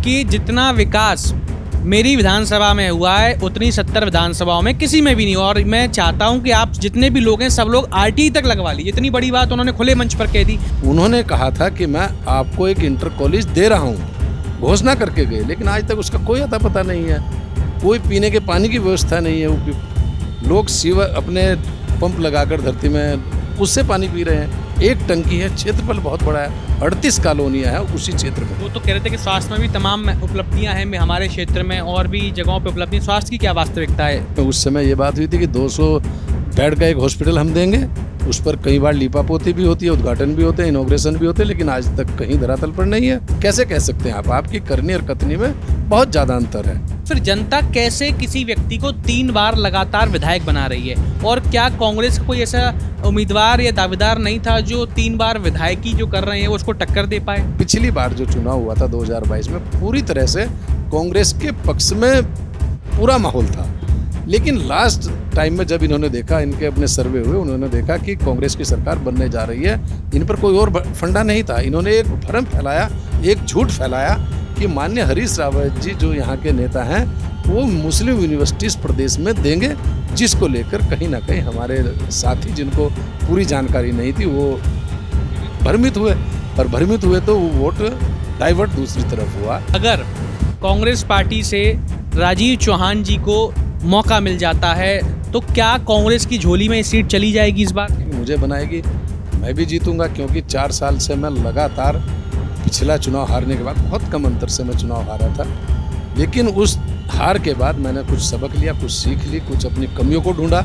कि जितना विकास मेरी विधानसभा में हुआ है उतनी 70 विधानसभाओं में किसी में भी नहीं हुआ। और मैं चाहता हूं कि आप जितने भी लोग हैं सब लोग आरटीई तक लगवा लीजिए। इतनी बड़ी बात उन्होंने खुले मंच पर कह दी। उन्होंने कहा था कि मैं आपको एक इंटर कॉलेज दे रहा हूँ, घोषणा करके गए, लेकिन आज तक उसका कोई अता पता नहीं है। कोई पीने के पानी की व्यवस्था नहीं है। लोग सीवर अपने पंप लगाकर धरती में उससे पानी पी रहे हैं। एक टंकी है, क्षेत्रफल बहुत बड़ा है, 38 कॉलोनियाँ हैं उसी क्षेत्र में। वो तो कह रहे थे कि स्वास्थ्य में भी तमाम उपलब्धियां हैं हमारे क्षेत्र में और भी जगहों पे उपलब्धि। स्वास्थ्य की क्या वास्तविकता है? तो उस समय ये बात हुई थी कि 200 बेड का एक हॉस्पिटल हम देंगे। उस पर कई बार लीपापोती भी होती है, उद्घाटन भी होते हैं, इनॉग्रेशन भी होते हैं, लेकिन आज तक कहीं धरातल पर नहीं है। कैसे कह सकते हैं आप? आपकी करनी और कथनी में बहुत ज़्यादा अंतर है। फिर जनता कैसे किसी व्यक्ति को 3 बार लगातार विधायक बना रही है? और क्या कांग्रेस का कोई ऐसा उम्मीदवार या दावेदार नहीं था जो 3 बार विधायकी जो कर रहे हैं वो उसको टक्कर दे पाए? पिछली बार जो चुनाव हुआ था 2022 में, पूरी तरह से कांग्रेस के पक्ष में पूरा माहौल था। लेकिन लास्ट टाइम में जब इन्होंने देखा, इनके अपने सर्वे हुए, उन्होंने देखा कि कांग्रेस की सरकार बनने जा रही है, इन पर कोई और फंडा नहीं था। इन्होंने एक भ्रम फैलाया, एक झूठ फैलाया कि माननीय हरीश रावत जी जो यहाँ के नेता हैं वो मुस्लिम यूनिवर्सिटीज़ प्रदेश में देंगे, जिसको लेकर कहीं ना कहीं हमारे साथी जिनको पूरी जानकारी नहीं थी वो भ्रमित हुए, और भ्रमित हुए तो वो वोट डाइवर्ट दूसरी तरफ हुआ। अगर कांग्रेस पार्टी से राजीव चौहान जी को मौका मिल जाता है तो क्या कांग्रेस की झोली में सीट चली जाएगी इस बार? मुझे बनाएगी, मैं भी जीतूंगा, क्योंकि 4 साल से मैं लगातार, पिछला चुनाव हारने के बाद बहुत कम अंतर से मैं चुनाव हारा था, लेकिन उस हार के बाद मैंने कुछ सबक लिया, कुछ सीख ली, कुछ अपनी कमियों को ढूंढा।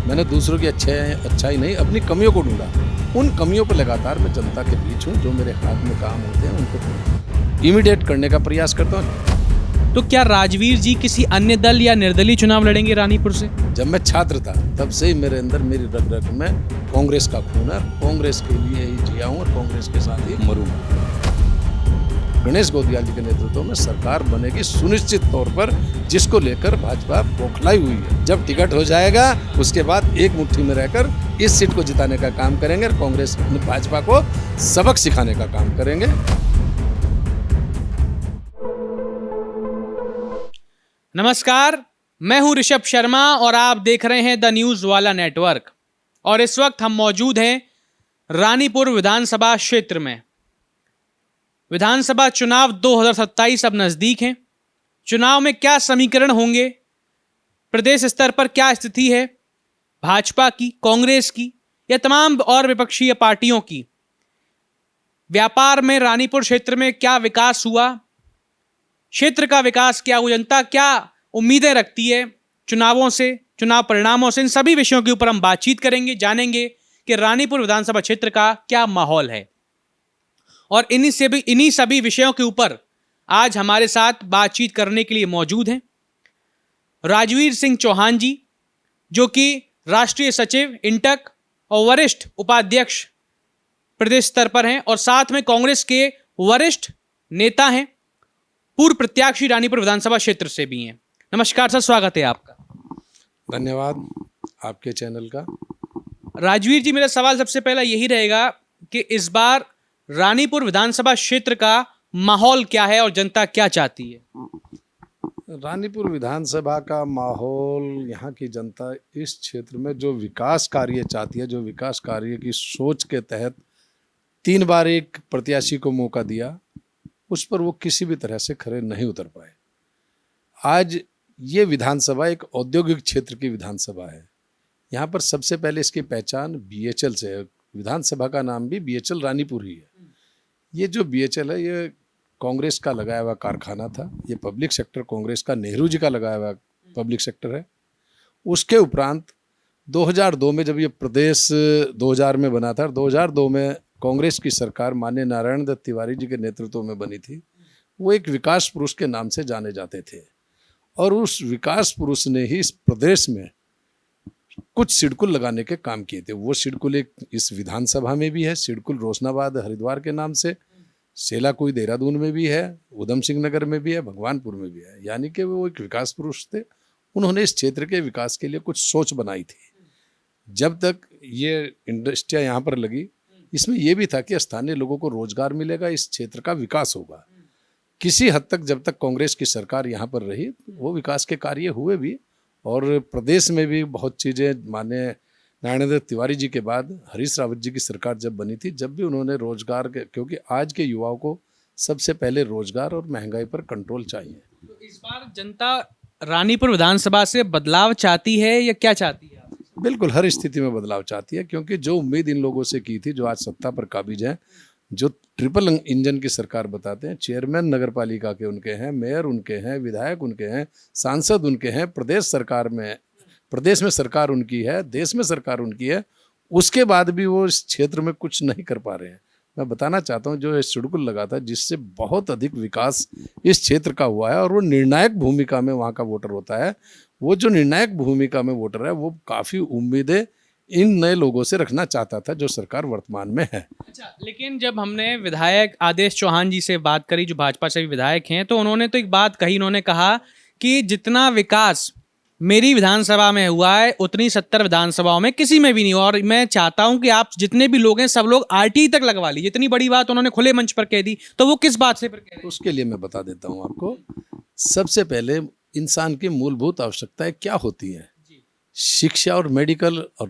मैंने दूसरों की अच्छाई नहीं, अपनी कमियों को ढूंढा। उन कमियों पर लगातार मैं जनता के बीच हूँ। जो मेरे हाथ में काम होते हैं उनको इमीडिएट करने का प्रयास करता हूँ। तो क्या राजवीर जी किसी अन्य दल या निर्दलीय चुनाव लड़ेंगे रानीपुर से? जब मैं छात्र था तब से ही मेरे अंदर, मेरी रग रग में कांग्रेस का खून है। कांग्रेस के लिए ही जिया हूँ और कांग्रेस के साथ ही मरूंगा। गणेश गोदियाल जी के नेतृत्व में सरकार बनेगी सुनिश्चित तौर पर, जिसको लेकर भाजपा बौखलाई हुई है। जब टिकट हो जाएगा उसके बाद एक मुट्ठी में रहकर इस सीट को जिताने का काम करेंगे और कांग्रेस भाजपा को सबक सिखाने का काम करेंगे। नमस्कार, मैं हूं ऋषभ शर्मा और आप देख रहे हैं द न्यूज वाला नेटवर्क। और इस वक्त हम मौजूद हैं रानीपुर विधानसभा क्षेत्र में। विधानसभा चुनाव 2027 अब नजदीक हैं। चुनाव में क्या समीकरण होंगे, प्रदेश स्तर पर क्या स्थिति है भाजपा की, कांग्रेस की या तमाम और विपक्षीय पार्टियों की, व्यापार में रानीपुर क्षेत्र में क्या विकास हुआ, क्षेत्र का विकास क्या हुआ, जनता क्या उम्मीदें रखती है चुनावों से, चुनाव परिणामों से, इन सभी विषयों के ऊपर हम बातचीत करेंगे, जानेंगे कि रानीपुर विधानसभा क्षेत्र का क्या माहौल है। और इन्हीं सभी विषयों के ऊपर आज हमारे साथ बातचीत करने के लिए मौजूद हैं राजवीर सिंह चौहान जी, जो कि राष्ट्रीय सचिव इंटक और वरिष्ठ उपाध्यक्ष प्रदेश स्तर पर हैं, और साथ में कांग्रेस के वरिष्ठ नेता हैं, पूर्व प्रत्याशी रानीपुर विधानसभा क्षेत्र से भी हैं। नमस्कार सर, स्वागत है आपका। धन्यवाद आपके चैनल का। राजवीर जी, मेरा सवाल सबसे पहला यही रहेगा कि इस बार रानीपुर विधानसभा क्षेत्र का माहौल क्या है और जनता क्या चाहती है? रानीपुर विधानसभा का माहौल, यहाँ की जनता इस क्षेत्र में जो विकास कार्य चाहती है, जो विकास कार्य की सोच के तहत 3 बार एक प्रत्याशी को मौका दिया, उस पर वो किसी भी तरह से खरे नहीं उतर पाए। आज ये विधानसभा एक औद्योगिक क्षेत्र की विधानसभा है। यहाँ पर सबसे पहले इसकी पहचान बीएचएल से है। विधानसभा का नाम भी बीएचएल रानीपुर ही है। ये जो बीएचएल है ये कांग्रेस का लगाया हुआ कारखाना था। ये पब्लिक सेक्टर कांग्रेस का, नेहरू जी का लगाया हुआ पब्लिक सेक्टर है। उसके उपरांत 2002 में जब ये प्रदेश 2000 में बना था, 2002 में कांग्रेस की सरकार माननीय नारायण दत्त तिवारी जी के नेतृत्व में बनी थी। वो एक विकास पुरुष के नाम से जाने जाते थे, और उस विकास पुरुष ने ही इस प्रदेश में कुछ सिडकुल लगाने के काम किए थे। वो सिडकुल एक इस विधानसभा में भी है, सिडकुल रोशनाबाद हरिद्वार के नाम से, सेलाकुई देहरादून में भी है, उधम सिंह नगर में भी है, भगवानपुर में भी है। यानी कि वो एक विकास पुरुष थे। उन्होंने इस क्षेत्र के विकास के लिए कुछ सोच बनाई थी। जब तक ये इंडस्ट्रियाँ यहाँ पर लगी, इसमें यह भी था कि स्थानीय लोगों को रोजगार मिलेगा, इस क्षेत्र का विकास होगा। किसी हद तक जब तक कांग्रेस की सरकार यहाँ पर रही वो विकास के कार्य हुए भी, और प्रदेश में भी बहुत चीज़ें माननीय नारायण देव तिवारी जी के बाद हरीश रावत जी की सरकार जब बनी थी, जब भी उन्होंने रोजगार के, क्योंकि आज के युवाओं को सबसे पहले रोजगार और महंगाई पर कंट्रोल चाहिए। तो इस बार जनता रानीपुर विधानसभा से बदलाव चाहती है या क्या चाहती है? बिल्कुल हर स्थिति में बदलाव चाहती है, क्योंकि जो उम्मीद इन लोगों से की थी, जो आज सत्ता पर काबिज हैं, जो ट्रिपल इंजन की सरकार बताते हैं, चेयरमैन नगर पालिका के उनके हैं, मेयर उनके हैं, विधायक उनके हैं, सांसद उनके हैं, प्रदेश में सरकार उनकी है, देश में सरकार उनकी है, उसके बाद भी वो इस क्षेत्र में कुछ नहीं कर पा रहे हैं। मैं बताना चाहता हूँ जो सिडकुल लगा था, जिससे बहुत अधिक विकास इस क्षेत्र का हुआ है, और वो निर्णायक भूमिका में वहाँ का वोटर होता है, वो जो निर्णायक भूमिका में वोटर है वो काफ़ी उम्मीदें इन नए लोगों से रखना चाहता था जो सरकार वर्तमान में है। अच्छा, लेकिन जब हमने विधायक आदेश चौहान जी से बात करी, जो भाजपा से भी विधायक हैं, तो उन्होंने तो एक बात कही, उन्होंने कहा कि जितना विकास मेरी विधानसभा में हुआ है उतनी 70 विधानसभाओं में किसी में भी नहीं हुआ, और मैं चाहता हूं कि आप जितने भी लोग हैं सब लोग आरटीई तक लगवा लीजिए। इतनी बड़ी बात उन्होंने खुले मंच पर कह दी, तो वो किस बात से फिर कह रहे हैं? उसके लिए मैं बता देता हूँ आपको। सबसे पहले इंसान की मूलभूत आवश्यकताएं क्या होती हैं? शिक्षा और मेडिकल और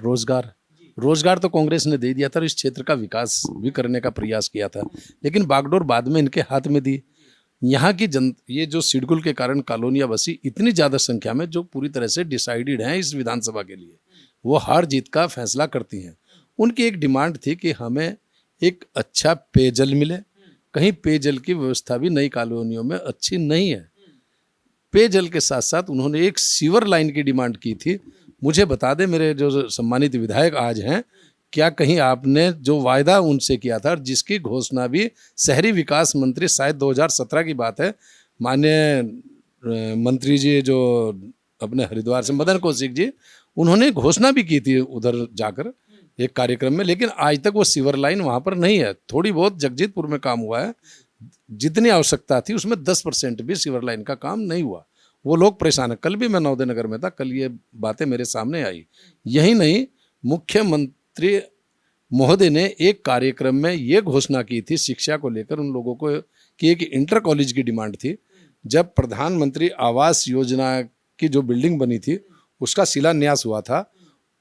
रोजगार तो कांग्रेस ने दे दिया था और इस क्षेत्र का विकास भी करने का प्रयास किया था, लेकिन बागडोर बाद में इनके हाथ में दी। यहाँ की ये जो सिडकुल के कारण कॉलोनियाँ बसी इतनी ज़्यादा संख्या में, जो पूरी तरह से डिसाइडेड हैं इस विधानसभा के लिए, वो हार जीत का फैसला करती हैं। उनकी एक डिमांड थी कि हमें एक अच्छा पेयजल मिले। कहीं पेयजल की व्यवस्था भी नई कॉलोनियों में अच्छी नहीं है। पेयजल के साथ साथ उन्होंने एक सीवर लाइन की डिमांड की थी। मुझे बता दें मेरे जो सम्मानित विधायक आज हैं, क्या कहीं आपने जो वायदा उनसे किया था और जिसकी घोषणा भी शहरी विकास मंत्री, शायद 2017 की बात है, माननीय मंत्री जी जो अपने हरिद्वार से मदन कौशिक जी, उन्होंने घोषणा भी की थी उधर जाकर एक कार्यक्रम में, लेकिन आज तक वो सीवर लाइन वहाँ पर नहीं है। थोड़ी बहुत जगजीतपुर में काम हुआ है, जितनी आवश्यकता थी उसमें 10% भी सीवर लाइन का काम नहीं हुआ। वो लोग परेशान हैं। कल भी मैं नवोदय नगर में था, कल ये बातें मेरे सामने आई। यही नहीं, मुख्यमंत्री महोदय ने एक कार्यक्रम में ये घोषणा की थी शिक्षा को लेकर उन लोगों को, कि एक इंटर कॉलेज की डिमांड थी। जब प्रधानमंत्री आवास योजना की जो बिल्डिंग बनी थी उसका शिलान्यास हुआ था,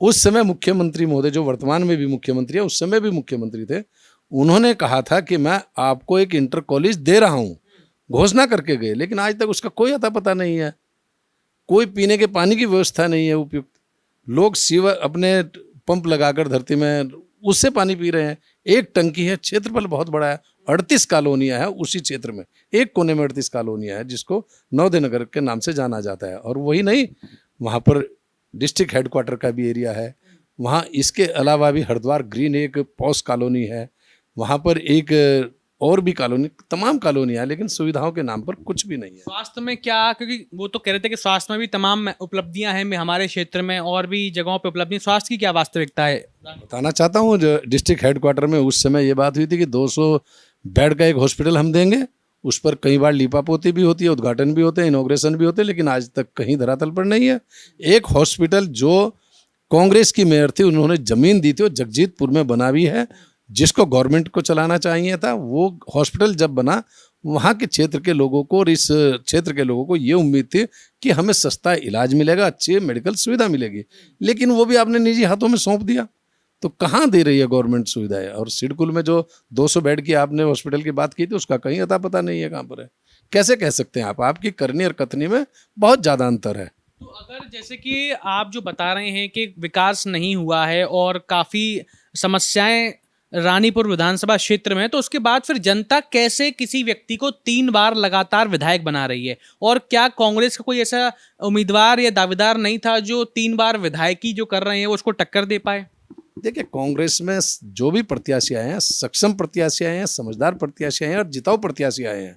उस समय मुख्यमंत्री महोदय, जो वर्तमान में भी मुख्यमंत्री है, उस समय भी मुख्यमंत्री थे, उन्होंने कहा था कि मैं आपको एक इंटर कॉलेज दे रहा हूँ, घोषणा करके गए, लेकिन आज तक उसका कोई अता पता नहीं है। कोई पीने के पानी की व्यवस्था नहीं है उपयुक्त। लोग सीवर अपने पंप लगाकर धरती में उससे पानी पी रहे हैं। एक टंकी है, क्षेत्रफल बहुत बड़ा है, 38 कॉलोनियाँ हैं उसी क्षेत्र में, एक कोने में 38 कॉलोनियाँ हैं जिसको नवोदय नगर के नाम से जाना जाता है। और वही नहीं, वहाँ पर डिस्ट्रिक्ट हेडक्वार्टर का भी एरिया है। वहाँ इसके अलावा भी हरिद्वार ग्रीन एक पॉश कॉलोनी है, वहाँ पर एक और भी कॉलोनी, तमाम कॉलोनियाँ हैं, लेकिन सुविधाओं के नाम पर कुछ भी नहीं है। स्वास्थ्य में क्या, क्योंकि वो तो कह रहे थे कि स्वास्थ्य में भी तमाम उपलब्धियां हैं हमारे क्षेत्र में, और भी जगहों पे उपलब्धि, स्वास्थ्य की क्या वास्तविकता है? बताना चाहता हूँ, जो डिस्ट्रिक्ट हेडक्वार्टर में उस समय ये बात हुई थी कि 200 बेड का एक हॉस्पिटल हम देंगे। उस पर कई बार लीपापोती भी होती है, उद्घाटन भी होते हैं, इनॉग्रेशन भी होते हैं, लेकिन आज तक कहीं धरातल पर नहीं है। एक हॉस्पिटल जो कांग्रेस की मेयर थी, उन्होंने ज़मीन दी थी और जगजीतपुर में बना भी है, जिसको गवर्नमेंट को चलाना चाहिए था। वो हॉस्पिटल जब बना, वहाँ के क्षेत्र के लोगों को और इस क्षेत्र के लोगों को ये उम्मीद थी कि हमें सस्ता इलाज मिलेगा, अच्छी मेडिकल सुविधा मिलेगी, लेकिन वो भी आपने निजी हाथों में सौंप दिया। तो कहाँ दे रही है गवर्नमेंट सुविधाएं? और सिडकुल में जो 200 बेड की आपने हॉस्पिटल की बात की थी, उसका कहीं अता पता नहीं है कहाँ पर है। कैसे कह सकते हैं आप? आपकी करनी और कथनी में बहुत ज़्यादा अंतर है। तो अगर जैसे कि आप जो बता रहे हैं कि विकास नहीं हुआ है और काफ़ी समस्याएं रानीपुर विधानसभा क्षेत्र में, तो उसके बाद फिर जनता कैसे किसी व्यक्ति को 3 बार लगातार विधायक बना रही है? और क्या कांग्रेस का कोई ऐसा उम्मीदवार या दावेदार नहीं था जो 3 बार विधायकी जो कर रहे हैं वो उसको टक्कर दे पाए? देखिए, कांग्रेस में जो भी प्रत्याशी आए हैं, सक्षम प्रत्याशी आए हैं, समझदार प्रत्याशी आए हैं और जिताऊ प्रत्याशी आए हैं,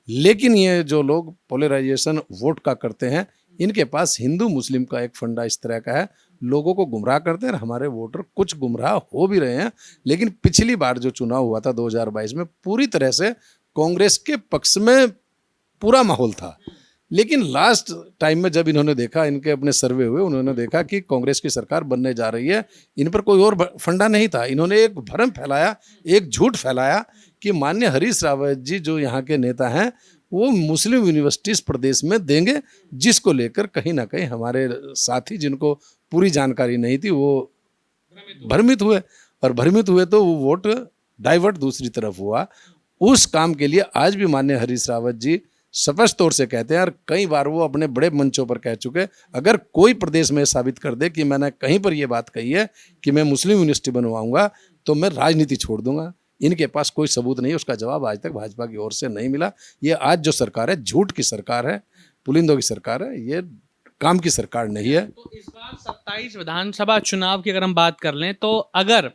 लेकिन ये जो लोग पोलराइजेशन वोट का करते हैं, इनके पास हिंदू मुस्लिम का एक फंडा इस तरह का है, लोगों को गुमराह करते हैं। हमारे वोटर कुछ गुमराह हो भी रहे हैं, लेकिन पिछली बार जो चुनाव हुआ था 2022 में, पूरी तरह से कांग्रेस के पक्ष में पूरा माहौल था। लेकिन लास्ट टाइम में जब इन्होंने देखा, इनके अपने सर्वे हुए, उन्होंने देखा कि कांग्रेस की सरकार बनने जा रही है, इन पर कोई और फंडा नहीं था। इन्होंने एक भ्रम फैलाया, एक झूठ फैलाया कि माननीय हरीश रावत जी जो यहाँ के नेता हैं, वो मुस्लिम यूनिवर्सिटीज प्रदेश में देंगे, जिसको लेकर कहीं ना कहीं हमारे साथी जिनको पूरी जानकारी नहीं थी वो भ्रमित हुए, और भ्रमित हुए तो वो वोट डाइवर्ट दूसरी तरफ हुआ। उस काम के लिए आज भी माननीय हरीश रावत जी स्पष्ट तौर से कहते हैं, और कई बार वो अपने बड़े मंचों पर कह चुके, अगर कोई प्रदेश में साबित कर दे कि मैंने कहीं पर ये बात कही है कि मैं मुस्लिम यूनिवर्सिटी बनवाऊंगा तो मैं राजनीति छोड़ दूंगा। इनके पास कोई सबूत नहीं है, उसका जवाब आज तक भाजपा की ओर से नहीं मिला। ये आज जो सरकार है झूठ की सरकार है, पुलिंदों की सरकार है, ये काम की सरकार नहीं है। तो इस बार 27 विधानसभा चुनाव की अगर हम बात कर लें तो अगर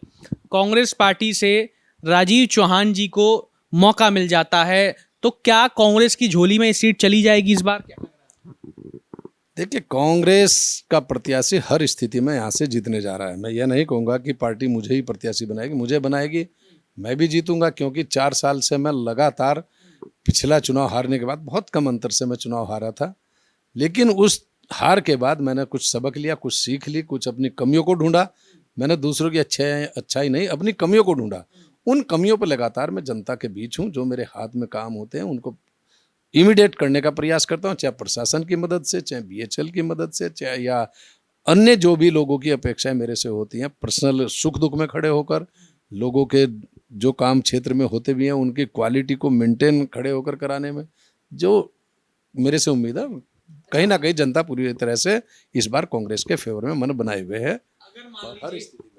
कांग्रेस पार्टी से राजीव चौहान जी को मौका मिल जाता है तो क्या कांग्रेस की झोली में ये सीट चली जाएगी इस बार? क्या देखिए, कांग्रेस का प्रत्याशी हर स्थिति में यहाँ से जीतने जा रहा है। मैं ये नहीं कहूँगा कि पार्टी मुझे ही प्रत्याशी बनाएगी, मुझे बनाएगी, मैं भी जीतूंगा, क्योंकि 4 साल से मैं लगातार, पिछला चुनाव हारने के बाद बहुत कम अंतर से मैं चुनाव हारा था, लेकिन उस हार के बाद मैंने कुछ सबक लिया, कुछ सीख ली, कुछ अपनी कमियों को ढूंढा। मैंने दूसरों की अच्छाई नहीं, अपनी कमियों को ढूंढा। उन कमियों पर लगातार मैं जनता के बीच हूँ, जो मेरे हाथ में काम होते हैं उनको इमीडिएट करने का प्रयास करता हूँ, चाहे प्रशासन की मदद से, चाहे BHL की मदद से, चाहे या अन्य जो भी लोगों की अपेक्षाएं मेरे से होती हैं, पर्सनल सुख दुख में खड़े होकर, लोगों के जो काम क्षेत्र में होते भी हैं उनकी क्वालिटी को मेंटेन खड़े होकर कराने में जो मेरे से उम्मीद है, कहीं ना कहीं जनता पूरी तरह से इस बार कांग्रेस के फेवर में मन बनाए हुए है।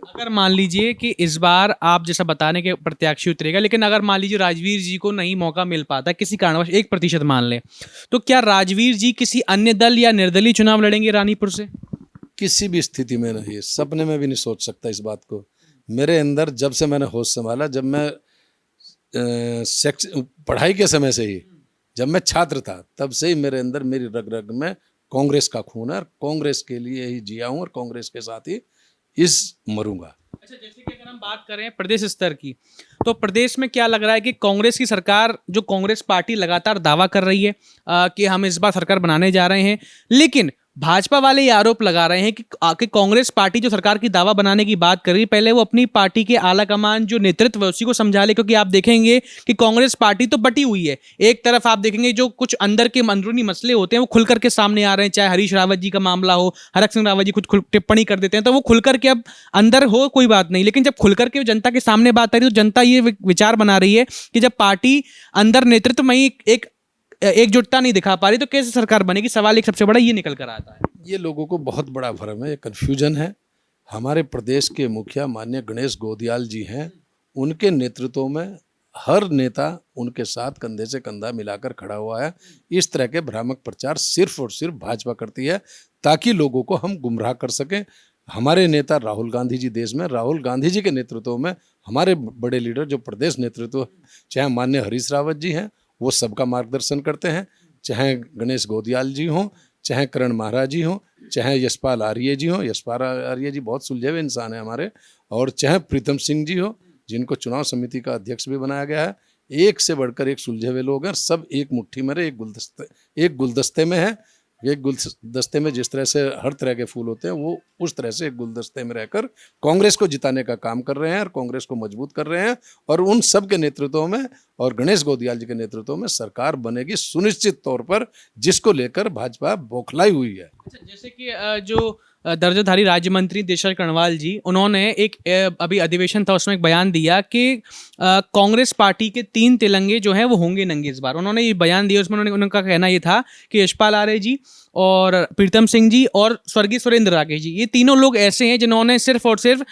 अगर मान लीजिए कि इस बार आप जैसा बताने के प्रत्याशी उतरेगा, लेकिन अगर मान लीजिए राजवीर जी को नहीं मौका मिल पाता किसी कारणवश, 1% मान ले, तो क्या राजवीर जी किसी अन्य दल या निर्दलीय चुनाव लड़ेंगे रानीपुर से? किसी भी स्थिति में नहीं, सपने में भी नहीं सोच सकता इस बात को। मेरे अंदर जब से मैंने होश संभाला, जब मैं पढ़ाई के समय से ही, जब मैं छात्र था तब से ही मेरे अंदर, मेरी रग रग में कांग्रेस का खून है, और कांग्रेस के लिए ही जिया हूँ और कांग्रेस के साथ ही मरूंगा। अच्छा, जैसे कि अगर हम बात करें प्रदेश स्तर की, तो प्रदेश में क्या लग रहा है कि कांग्रेस की सरकार, जो कांग्रेस पार्टी लगातार दावा कर रही है कि हम इस बार सरकार बनाने जा रहे हैं, लेकिन भाजपा वाले ये आरोप लगा रहे हैं कि कांग्रेस पार्टी जो सरकार की दावा बनाने की बात कर रही है, पहले वो अपनी पार्टी के आला कमान जो नेतृत्व है उसी को समझा ले, क्योंकि आप देखेंगे कि कांग्रेस पार्टी तो बटी हुई है। एक तरफ आप देखेंगे जो कुछ अंदर के अंदरूनी मसले होते हैं वो खुल करके सामने आ रहे हैं, चाहे हरीश रावत जी का मामला हो, हरक सिंह रावत जी कुछ टिप्पणी कर देते हैं तो वो खुल करके अब अंदर हो कोई बात नहीं, लेकिन जब खुल करके जनता के सामने बात आ रही है तो जनता ये विचार बना रही है कि जब पार्टी अंदर नेतृत्व में ही एकजुटता नहीं दिखा पा रही तो कैसे सरकार बनेगी? सवाल एक सबसे बड़ा ये निकल कर आता है। ये लोगों को बहुत बड़ा भ्रम है, ये कन्फ्यूजन है। हमारे प्रदेश के मुखिया माननीय गणेश गोदियाल जी हैं, उनके नेतृत्व में हर नेता उनके साथ कंधे से कंधा मिलाकर खड़ा हुआ है। इस तरह के भ्रामक प्रचार सिर्फ और सिर्फ भाजपा करती है ताकि लोगों को हम गुमराह कर सकें। हमारे नेता राहुल गांधी जी देश में, राहुल गांधी जी के नेतृत्व में हमारे बड़े लीडर जो प्रदेश नेतृत्व, चाहे माननीय हरीश रावत जी हैं, वो सबका मार्गदर्शन करते हैं, चाहे गणेश गोदियाल जी हों, चाहे करण महाराज जी हों, चाहे यशपाल आर्य जी हों। यशपाल आर्य जी बहुत सुलझे हुए इंसान हैं हमारे, और चाहे प्रीतम सिंह जी हो, जिनको चुनाव समिति का अध्यक्ष भी बनाया गया है। एक से बढ़कर एक सुलझे हुए लोग हैं, सब एक मुट्ठी में रहे, एक गुलदस्ते में है। एक गुलदस्ते में जिस तरह से हर तरह के फूल होते हैं, वो उस तरह से एक गुलदस्ते में रहकर कांग्रेस को जिताने का काम कर रहे हैं और कांग्रेस को मजबूत कर रहे हैं। और उन सब के नेतृत्व में और गणेश गोदियाल जी के नेतृत्व में सरकार बनेगी सुनिश्चित तौर पर, जिसको लेकर भाजपा बौखलाई हुई है। जैसे कि जो दर्जाधारी राज्य मंत्री देशर कर्णवाल जी, उन्होंने एक अभी अधिवेशन था उसमें एक बयान दिया कि कांग्रेस पार्टी के 3 तिरंगे जो हैं वो होंगे नंगे इस बार। उन्होंने ये बयान दिया, उसमें उनका कहना ये था कि यशपाल आर्य जी और प्रीतम सिंह जी और स्वर्गीय सुरेंद्र राकेश जी, ये तीनों लोग ऐसे हैं जिन्होंने सिर्फ और सिर्फ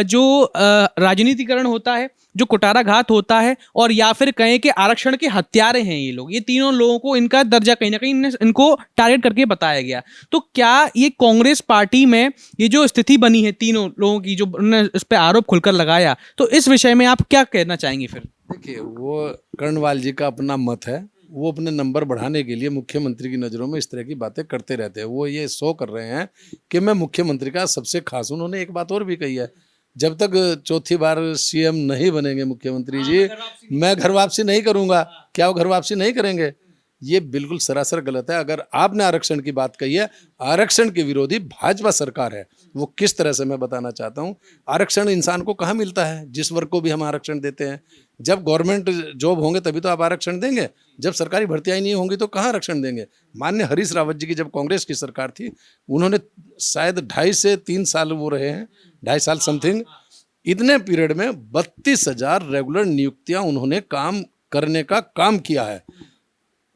जो राजनीतिकरण होता है, जो कुटाराघात होता है, और या फिर कहें कि आरक्षण के हत्यारे हैं ये लोग, ये तीनों लोगों को इनका दर्जा कहीं ना कहीं इनको टारगेट करके बताया गया। तो क्या ये कांग्रेस पार्टी में ये जो स्थिति बनी है तीनों लोगों की, जो उन्होंने इस पर आरोप खुलकर लगाया, तो इस विषय में आप क्या कहना चाहेंगे? फिर देखिए, वो कर्णवाल जी का अपना मत है, वो अपने नंबर बढ़ाने के लिए मुख्यमंत्री की नज़रों में इस तरह की बातें करते रहते हैं। वो ये शो कर रहे हैं कि मैं मुख्यमंत्री का सबसे खास। उन्होंने एक बात और भी कही है, जब तक 4थी बार CM नहीं बनेंगे मुख्यमंत्री जी, मैं घर वापसी नहीं करूंगा। क्या वो घर वापसी नहीं करेंगे? ये बिल्कुल सरासर गलत है। अगर आपने आरक्षण की बात कही है, आरक्षण के विरोधी भाजपा सरकार है। वो किस तरह से मैं बताना चाहता हूँ। आरक्षण इंसान को कहाँ मिलता है, जिस वर्ग को भी हम आरक्षण देते हैं। जब गवर्नमेंट जॉब होंगे तभी तो आप आरक्षण देंगे, जब सरकारी भर्तियां ही नहीं होंगी तो कहाँ आरक्षण देंगे। माननीय हरीश रावत जी की जब कांग्रेस की सरकार थी, उन्होंने शायद 2.5 से 3 साल वो रहे हैं, 2.5 साल समथिंग, इतने पीरियड में 32,000 रेगुलर नियुक्तियां उन्होंने काम करने का काम किया है।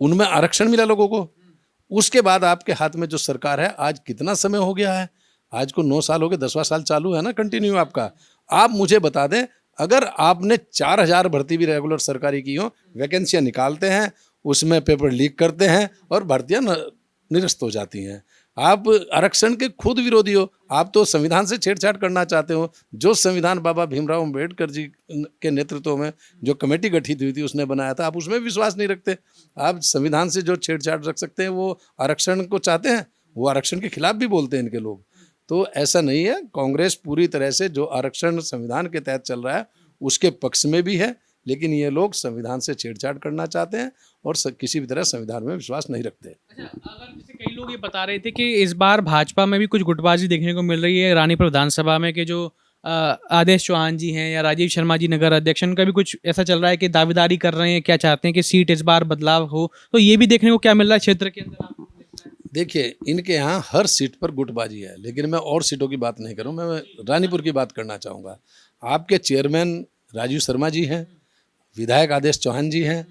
उनमें आरक्षण मिला लोगों को। उसके बाद आपके हाथ में जो सरकार है, आज कितना समय हो गया है, आज को 9 साल हो गए, 10वां साल चालू है ना कंटिन्यू आपका। आप मुझे बता दें, अगर आपने 4,000 भर्ती भी रेगुलर सरकारी की हो, वैकेंसियां निकालते हैं, उसमें पेपर लीक करते हैं और भर्तियां निरस्त हो जाती हैं। आप आरक्षण के खुद विरोधी हो। आप तो संविधान से छेड़छाड़ करना चाहते हो। जो संविधान बाबा भीमराव अम्बेडकर जी के नेतृत्व में जो कमेटी गठित हुई थी उसने बनाया था, आप उसमें विश्वास नहीं रखते। आप संविधान से जो छेड़छाड़ रख सकते हैं वो आरक्षण को चाहते हैं, वो आरक्षण के खिलाफ भी बोलते हैं इनके लोग। तो ऐसा नहीं है। कांग्रेस पूरी तरह से जो आरक्षण संविधान के तहत चल रहा है उसके पक्ष में भी है, लेकिन ये लोग संविधान से छेड़छाड़ करना चाहते हैं और किसी भी तरह संविधान में विश्वास नहीं रखते। अच्छा, अगर जैसे कई लोग ये बता रहे थे कि इस बार भाजपा में भी कुछ गुटबाजी देखने को मिल रही है रानीपुर विधानसभा में, कि जो आदेश चौहान जी हैं या राजीव शर्मा जी नगर अध्यक्ष, उनका भी कुछ ऐसा चल रहा है कि दावेदारी कर रहे हैं, क्या चाहते हैं कि सीट इस बार बदलाव हो। तो ये भी देखने को क्या मिल रहा है क्षेत्र के अंदर आपको लगता है? देखिए, इनके यहाँ हर सीट पर गुटबाजी है, लेकिन मैं और सीटों की बात नहीं करूँ, मैं रानीपुर की बात करना चाहूँगा। आपके चेयरमैन राजीव शर्मा जी हैं, विधायक आदेश चौहान जी हैं।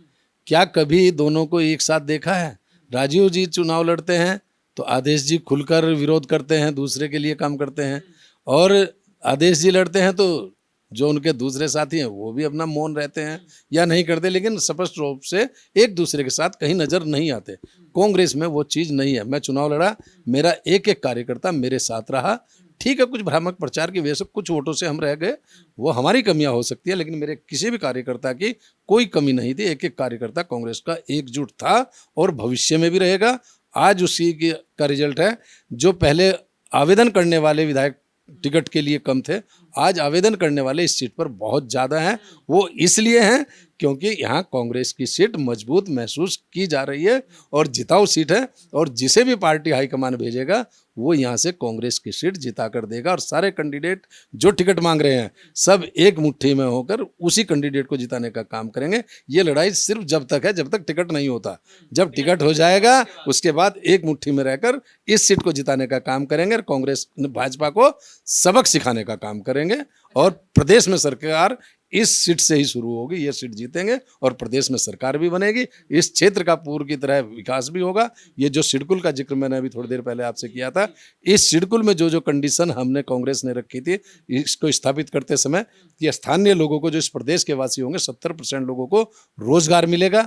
क्या कभी दोनों को एक साथ देखा है? राजीव जी चुनाव लड़ते हैं तो आदेश जी खुलकर विरोध करते हैं, दूसरे के लिए काम करते हैं, और आदेश जी लड़ते हैं तो जो उनके दूसरे साथी हैं वो भी अपना मौन रहते हैं या नहीं करते, लेकिन स्पष्ट रूप से एक दूसरे के साथ कहीं नजर नहीं आते। कांग्रेस में वो चीज़ नहीं है। मैं चुनाव लड़ा, मेरा एक एक कार्यकर्ता मेरे साथ रहा। ठीक है, कुछ भ्रामक प्रचार की वजह से कुछ वोटों से हम रह गए, वो हमारी कमियां हो सकती है, लेकिन मेरे किसी भी कार्यकर्ता की कोई कमी नहीं थी। एक एक कार्यकर्ता कांग्रेस का एकजुट था और भविष्य में भी रहेगा। आज उसी का रिजल्ट है। जो पहले आवेदन करने वाले विधायक टिकट के लिए कम थे, आज आवेदन करने वाले इस सीट पर बहुत ज़्यादा हैं। वो इसलिए हैं क्योंकि यहाँ कांग्रेस की सीट मजबूत महसूस की जा रही है और जिताऊ सीट है, और जिसे भी पार्टी हाईकमान भेजेगा वो यहाँ से कांग्रेस की सीट जिता कर देगा। और सारे कैंडिडेट जो टिकट मांग रहे हैं सब एक मुट्ठी में होकर उसी कैंडिडेट को जिताने का काम करेंगे। ये लड़ाई सिर्फ जब तक है जब तक टिकट नहीं होता। जब टिकट हो जाएगा उसके बाद एक मुट्ठी में रहकर इस सीट को जिताने का काम करेंगे और कांग्रेस भाजपा को सबक सिखाने का काम करेंगे। और प्रदेश में सरकार इस सीट से ही शुरू होगी, ये सीट जीतेंगे और प्रदेश में सरकार भी बनेगी। इस क्षेत्र का पूर्व की तरह विकास भी होगा। ये जो सिडकुल का जिक्र मैंने अभी थोड़ी देर पहले आपसे किया था, इस सिडकुल में जो जो कंडीशन हमने कांग्रेस ने रखी थी इसको स्थापित करते समय कि स्थानीय लोगों को, जो इस प्रदेश के वासी होंगे, 70% लोगों को रोजगार मिलेगा।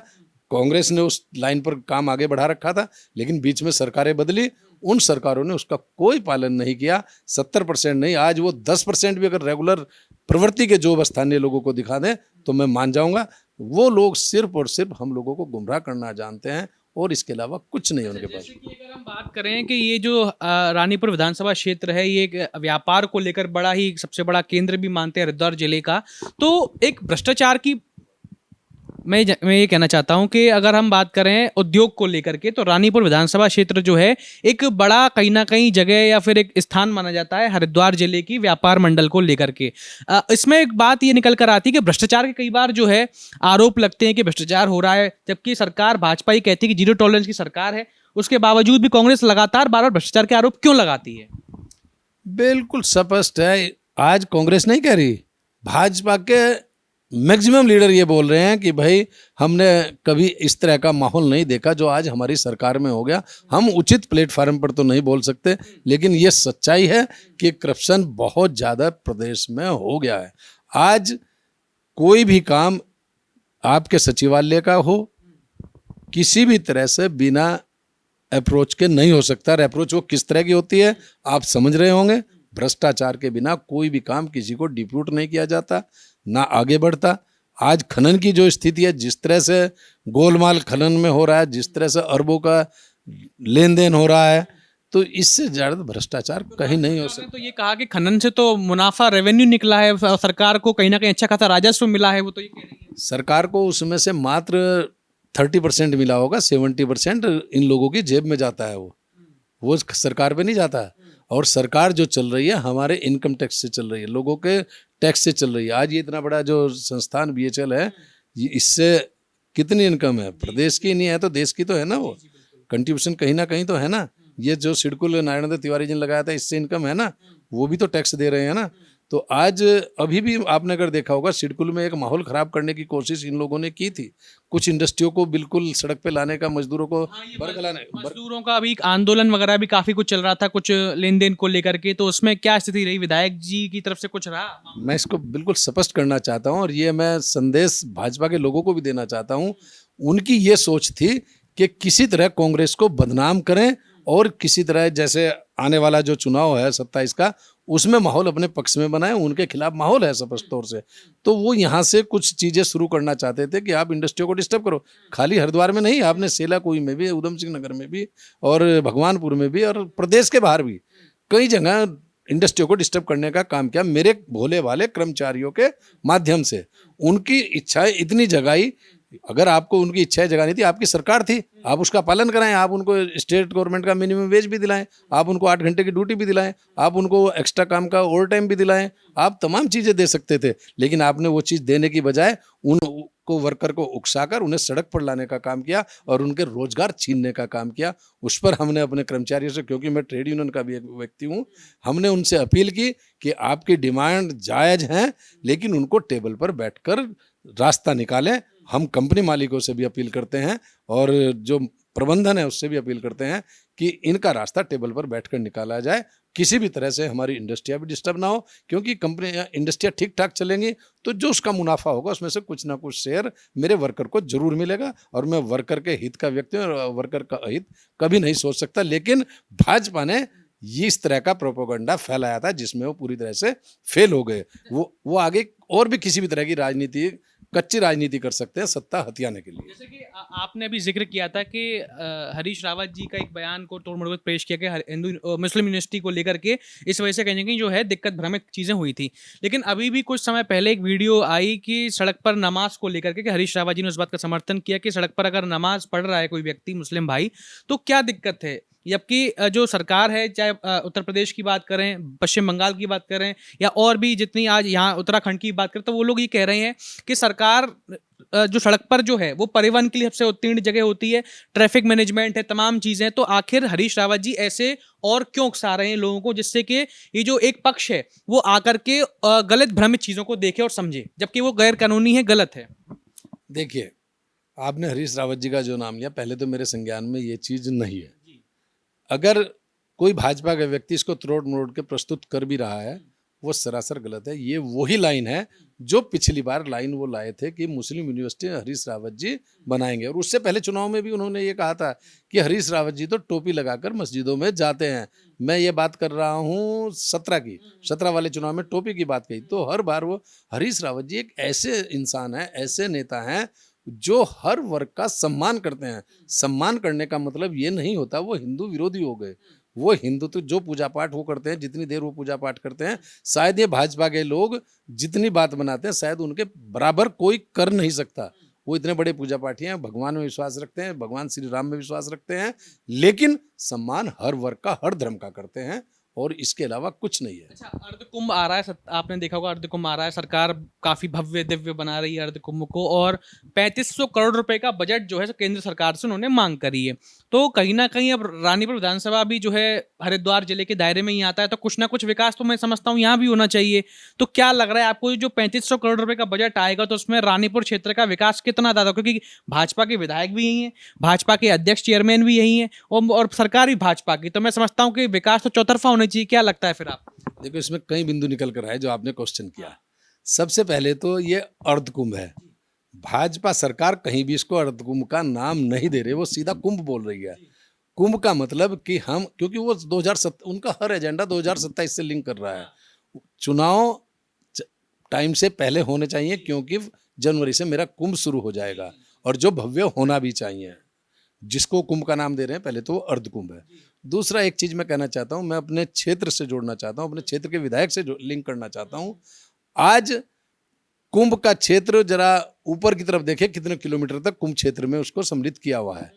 कांग्रेस ने उस लाइन पर काम आगे बढ़ा रखा था, लेकिन बीच में सरकारें बदली, उन सरकारों ने उसका कोई पालन नहीं किया। 70% नहीं, आज वो 10% भी अगर रेगुलर प्रवृत्ति के जॉब स्थानीय लोगों को दिखा दें तो मैं मान जाऊंगा। वो लोग सिर्फ और सिर्फ हम लोगों को गुमराह करना जानते हैं और इसके अलावा कुछ नहीं है उनके पास। जैसे कि अगर हम बात करें कि ये जो रानीपुर विधानसभा क्षेत्र है, ये एक व्यापार को लेकर बड़ा ही सबसे बड़ा केंद्र भी मानते हैं हरिद्वार जिले का। तो एक भ्रष्टाचार की मैं ये कहना चाहता हूं कि अगर हम बात करें उद्योग को लेकर के, तो रानीपुर विधानसभा क्षेत्र जो है एक बड़ा कहीं ना कहीं जगह या फिर एक स्थान माना जाता है हरिद्वार जिले की व्यापार मंडल को लेकर के। इसमें एक बात ये निकल कर आती है कि भ्रष्टाचार के कई बार जो है आरोप लगते हैं कि भ्रष्टाचार हो रहा है, जबकि सरकार भाजपा ही कहती है कि जीरो टॉलरेंस की सरकार है। उसके बावजूद भी कांग्रेस लगातार बार बार भ्रष्टाचार के आरोप क्यों लगाती है? बिल्कुल स्पष्ट है। आज कांग्रेस नहीं कह रही, भाजपा के मैक्सिमम लीडर ये बोल रहे हैं कि भाई हमने कभी इस तरह का माहौल नहीं देखा जो आज हमारी सरकार में हो गया। हम उचित प्लेटफार्म पर तो नहीं बोल सकते, लेकिन ये सच्चाई है कि करप्शन बहुत ज़्यादा प्रदेश में हो गया है। आज कोई भी काम आपके सचिवालय का हो, किसी भी तरह से बिना अप्रोच के नहीं हो सकता। और अप्रोच वो किस तरह की होती है आप समझ रहे होंगे। भ्रष्टाचार के बिना कोई भी काम किसी को डिप्यूट नहीं किया जाता, ना आगे बढ़ता। आज खनन की जो स्थिति है, जिस तरह से गोलमाल खनन में हो रहा है, जिस तरह से अरबों का लेन देन हो रहा है, तो इससे ज़्यादा भ्रष्टाचार कहीं नहीं हो सकता। तो ये कहा कि खनन से तो मुनाफा रेवेन्यू निकला है, सरकार को कहीं ना कहीं अच्छा खासा राजस्व मिला है, वो तो ये कह रही है। सरकार को उसमें से मात्र 30% मिला होगा, 70% इन लोगों की जेब में जाता है, वो सरकार पे नहीं जाता है। और सरकार जो चल रही है हमारे इनकम टैक्स से चल रही है, लोगों के टैक्स से चल रही है। आज ये इतना बड़ा जो संस्थान बीएचएल है, ये इससे कितनी इनकम है, प्रदेश की नहीं है तो देश की तो है ना, वो कंट्रीब्यूशन कहीं ना कहीं तो है ना। ये जो सिडकुल नारायण तिवारी जी ने लगाया था, इससे इनकम है ना, वो भी तो टैक्स दे रहे हैं ना। तो आज अभी भी आपने अगर देखा होगा, सिडकुल में एक माहौल खराब करने की कोशिश इन लोगों ने की थी, कुछ इंडस्ट्रियों को बिल्कुल सड़क पे लाने का, मजदूरों को बरगलाने। मजदूरों का अभी एक आंदोलन वगैरह भी काफी कुछ चल रहा था, कुछ लेन देन को लेकर के, तो उसमें क्या स्थिति रही, विधायक जी की तरफ से कुछ रहा? मैं इसको बिल्कुल स्पष्ट करना चाहता हूं, और ये मैं संदेश भाजपा के लोगों को भी देना चाहता हूं। उनकी ये सोच थी कि किसी तरह कांग्रेस को बदनाम करें, और किसी तरह जैसे आने वाला जो चुनाव है 27 का, उसमें माहौल अपने पक्ष में बनाएं, उनके खिलाफ माहौल है स्पष्ट तौर से। तो वो यहाँ से कुछ चीज़ें शुरू करना चाहते थे कि आप इंडस्ट्रियों को डिस्टर्ब करो। खाली हरिद्वार में नहीं, आपने सेला कुई में भी, उधम सिंह नगर में भी, और भगवानपुर में भी, और प्रदेश के बाहर भी कई जगह इंडस्ट्रियों को डिस्टर्ब करने का काम किया मेरे भोले भाले कर्मचारियों के माध्यम से। उनकी इच्छाएं इतनी जगाई, अगर आपको उनकी इच्छाएं जगानी थी, आपकी सरकार थी, आप उसका पालन कराएं, आप उनको स्टेट गवर्नमेंट का मिनिमम वेज भी दिलाएं, आप उनको 8 घंटे की ड्यूटी भी दिलाएं, आप उनको एक्स्ट्रा काम का ओवर टाइम भी दिलाएं, आप तमाम चीज़ें दे सकते थे। लेकिन आपने वो चीज़ देने की बजाय उनको वर्कर को उकसाकर उन्हें सड़क पर लाने का काम किया और उनके रोजगार छीनने का काम किया। उस पर हमने अपने कर्मचारियों से, क्योंकि मैं ट्रेड यूनियन का भी एक व्यक्ति हूँ, हमने उनसे अपील की कि आपकी डिमांड जायज़ हैं, लेकिन उनको टेबल पर बैठकर रास्ता निकालें। हम कंपनी मालिकों से भी अपील करते हैं, और जो प्रबंधन है उससे भी अपील करते हैं कि इनका रास्ता टेबल पर बैठकर निकाला जाए। किसी भी तरह से हमारी इंडस्ट्रियाँ भी डिस्टर्ब ना हो, क्योंकि कंपनी इंडस्ट्रियाँ ठीक ठाक चलेंगी तो जो उसका मुनाफा होगा उसमें से कुछ ना कुछ शेयर मेरे वर्कर को जरूर मिलेगा। और मैं वर्कर के हित का व्यक्ति हूँ, और वर्कर का हित कभी नहीं सोच सकता। लेकिन भाजपा ने ये इस तरह का प्रोपोगंडा फैलाया था जिसमें वो पूरी तरह से फेल हो गए। वो आगे और भी किसी भी तरह की राजनीति, कच्ची राजनीति कर सकते हैं सत्ता हथियाने के लिए। जैसे कि आपने अभी जिक्र किया था कि हरीश रावत जी का एक बयान को तोड़ मरोड़ पेश किया कि हिंदू मुस्लिम यूनिवर्सिटी को लेकर के इस वजह से कहीं ना कहीं जो है दिक्कत भ्रमित चीज़ें हुई थी। लेकिन अभी भी कुछ समय पहले एक वीडियो आई कि सड़क पर नमाज को लेकर के, कि हरीश रावत जी ने उस बात का समर्थन किया कि सड़क पर अगर नमाज पढ़ रहा है कोई व्यक्ति मुस्लिम भाई तो क्या दिक्कत है। जबकि जो सरकार है, चाहे उत्तर प्रदेश की बात करें, पश्चिम बंगाल की बात करें, या और भी जितनी आज यहाँ उत्तराखंड की बात करें, तो वो लोग ये कह रहे हैं कि सरकार जो सड़क पर जो है वो परिवहन के लिए सबसे उत्तीर्ण जगह होती है, ट्रैफिक मैनेजमेंट है, तमाम चीज़ें। तो आखिर हरीश रावत जी ऐसे और क्यों उकसा रहे हैं लोगों को, जिससे कि ये जो एक पक्ष है वो आकर के गलत भ्रमित चीज़ों को देखे और समझे, जबकि वो गैर कानूनी है, गलत है। देखिए, आपने हरीश रावत जी का जो नाम लिया, पहले तो मेरे संज्ञान में ये चीज़ नहीं है। अगर कोई भाजपा का व्यक्ति इसको तोड़ मरोड़ के प्रस्तुत कर भी रहा है, वो सरासर गलत है। ये वही लाइन है जो पिछली बार लाइन वो लाए थे कि मुस्लिम यूनिवर्सिटी हरीश रावत जी बनाएंगे, और उससे पहले चुनाव में भी उन्होंने ये कहा था कि हरीश रावत जी तो टोपी लगाकर मस्जिदों में जाते हैं। मैं ये बात कर रहा हूँ 17 वाले चुनाव में टोपी की बात कही, तो हर बार वो हरीश रावत जी एक ऐसे इंसान है, ऐसे नेता हैं जो हर वर्ग का सम्मान करते हैं। सम्मान करने का मतलब ये नहीं होता वो हिंदू विरोधी हो गए। वो हिंदू तो जो पूजा पाठ वो करते हैं, जितनी देर वो पूजा पाठ करते हैं, शायद ये भाजपा के लोग जितनी बात बनाते हैं शायद उनके बराबर कोई कर नहीं सकता। वो इतने बड़े पूजा पाठी हैं, भगवान में विश्वास रखते हैं, भगवान श्री राम में विश्वास रखते हैं, लेकिन सम्मान हर वर्ग का, हर धर्म का करते हैं, और इसके अलावा कुछ नहीं है। अच्छा, अर्ध कुंभ आ रहा है, आपने देखा होगा अर्ध कुंभ आ रहा है, सरकार काफी भव्य दिव्य बना रही है अर्ध कुंभ को, और 3500 करोड़ रुपए का बजट जो है केंद्र सरकार से उन्होंने मांग करी है। तो कहीं ना कहीं अब रानीपुर विधानसभा भी जो है हरिद्वार जिले के दायरे में ही आता है, तो कुछ ना कुछ विकास तो मैं समझता हूँ यहाँ भी होना चाहिए। तो क्या लग रहा है आपको, जो 3500 करोड़ रुपए का बजट आएगा तो उसमें रानीपुर क्षेत्र का विकास कितना ज्यादा, क्योंकि भाजपा के विधायक भी यही है, भाजपा के अध्यक्ष चेयरमैन भी यही है, और सरकार भी भाजपा की, तो मैं समझता हूँ कि विकास तो चौतरफा होना चाहिए। क्या लगता है फिर आप? देखो, इसमें कई बिंदु निकल कर आए जो आपने क्वेश्चन किया। सबसे पहले तो ये अर्ध कुंभ है। भाजपा सरकार कहीं भी इसको अर्ध कुंभ का नाम नहीं दे रही, वो सीधा कुंभ बोल रही है। कुंभ का मतलब कि हम, क्योंकि वो 2007 उनका हर एजेंडा 2027 से लिंक कर रहा है। चुनाव टाइम से पहले होने चाहिए, क्योंकि जनवरी से मेरा कुंभ शुरू हो जाएगा, और जो भव्य होना भी चाहिए। जिसको कुंभ का नाम दे रहे हैं पहले तो वो अर्ध कुंभ है। दूसरा एक चीज मैं कहना चाहता हूं, मैं अपने क्षेत्र से जोड़ना चाहता हूं, अपने क्षेत्र के विधायक से लिंक करना चाहता हूं। आज कुंभ का क्षेत्र जरा ऊपर की तरफ देखे कितने किलोमीटर तक कुंभ क्षेत्र में उसको सम्मिलित किया हुआ है।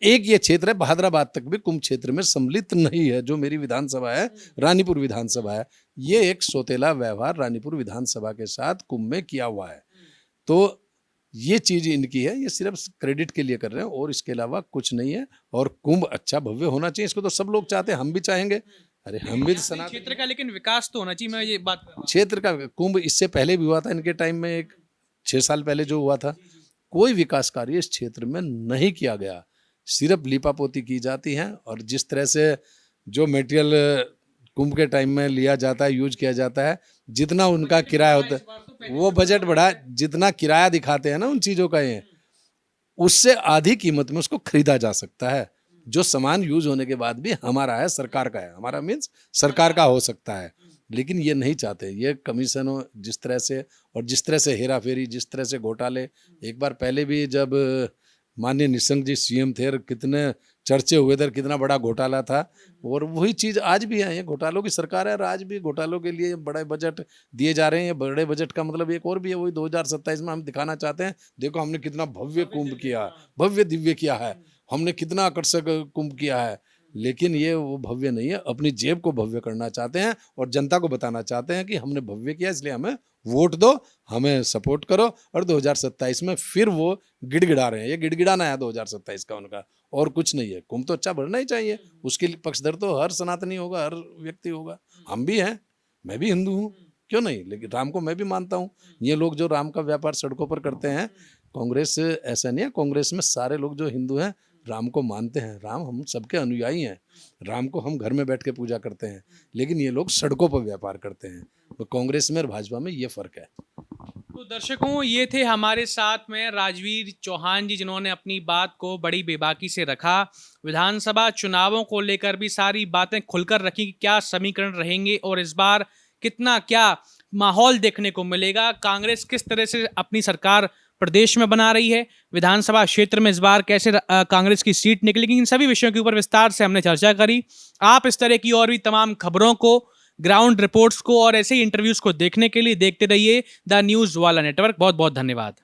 एक ये क्षेत्र है बहादुराबाद तक भी कुंभ क्षेत्र में सम्मिलित नहीं है। जो मेरी विधानसभा है, रानीपुर विधानसभा है, ये एक सौतेला व्यवहार रानीपुर विधानसभा के साथ कुंभ में किया हुआ है। तो ये चीज इनकी है, ये सिर्फ क्रेडिट के लिए कर रहे हैं और इसके अलावा कुछ नहीं है। और कुंभ अच्छा भव्य होना चाहिए, इसको तो सब लोग चाहते हैं, हम भी चाहेंगे। अरे हम भी अपने क्षेत्र का लेकिन विकास तो होना चाहिए, मैं ये बात कर रहा हूं। क्षेत्र का कुंभ इससे पहले भी हुआ था, इनके टाइम में एक 6 साल पहले जो हुआ था, कोई विकास कार्य इस क्षेत्र में नहीं किया गया, सिर्फ लीपापोती की जाती है। और जिस तरह से जो मटेरियल कुंभ के टाइम में लिया जाता है, यूज किया जाता है, जितना उनका किराया होता है, वो बजट बढ़ा, जितना किराया दिखाते हैं ना उन चीज़ों का, ये उससे आधी कीमत में उसको खरीदा जा सकता है। जो सामान यूज होने के बाद भी हमारा है, सरकार का है, हमारा मीन्स सरकार का हो सकता है। लेकिन ये नहीं चाहते, ये कमीशन जिस तरह से और जिस तरह से हेरा फेरी, जिस तरह से घोटाले, एक बार पहले भी जब माननीय निशंक जी सीएम थे और कितने चर्चे हुए थे, कितना बड़ा घोटाला था। और वही चीज़ आज भी है, ये घोटालों की सरकार है और आज भी घोटालों के लिए बड़े बजट दिए जा रहे हैं। ये बड़े बजट का मतलब एक और भी है, वही 2027 में हम दिखाना चाहते हैं, देखो हमने कितना भव्य कुंभ किया, भव्य दिव्य किया है, हमने कितना आकर्षक कुंभ किया है। लेकिन ये वो भव्य नहीं है, अपनी जेब को भव्य करना चाहते हैं और जनता को बताना चाहते हैं कि हमने भव्य किया, इसलिए हमें वोट दो, हमें सपोर्ट करो। और 2027 में फिर वो गिड़गिड़ा रहे हैं, ये गिड़गिड़ाना है 2027 का उनका, और कुछ नहीं है। कुंभ तो अच्छा बढ़ना ही चाहिए, उसके लिए पक्षधर तो हर सनातनी होगा, हर व्यक्ति होगा। हम भी हैं, मैं भी हिंदू हूँ, क्यों नहीं, लेकिन राम को मैं भी मानता हूँ। ये लोग जो राम का व्यापार सड़कों पर करते हैं, कांग्रेस ऐसा नहीं है, कांग्रेस में सारे लोग जो हिंदू हैं राम को मानते हैं, राम हम सबके अनुयायी हैं, राम को हम घर में बैठ के पूजा करते हैं। लेकिन ये लोग सड़कों पर व्यापार करते हैं। तो कांग्रेस में और भाजपा में ये फर्क है। तो दर्शकों, ये थे हमारे साथ में राजवीर चौहान जी, जिन्होंने अपनी बात को बड़ी बेबाकी से रखा। विधानसभा चुनावों को लेकर भी सारी बातें खुलकर रखी कि क्या समीकरण रहेंगे और इस बार कितना क्या माहौल देखने को मिलेगा, कांग्रेस किस तरह से अपनी सरकार प्रदेश में बना रही है, विधानसभा क्षेत्र में इस बार कैसे कांग्रेस की सीट निकलेगी। इन सभी विषयों के ऊपर विस्तार से हमने चर्चा करी। आप इस तरह की और भी तमाम खबरों को, ग्राउंड रिपोर्ट्स को और ऐसे ही इंटरव्यूज को देखने के लिए देखते रहिए द न्यूज़ वाला नेटवर्क। बहुत बहुत धन्यवाद।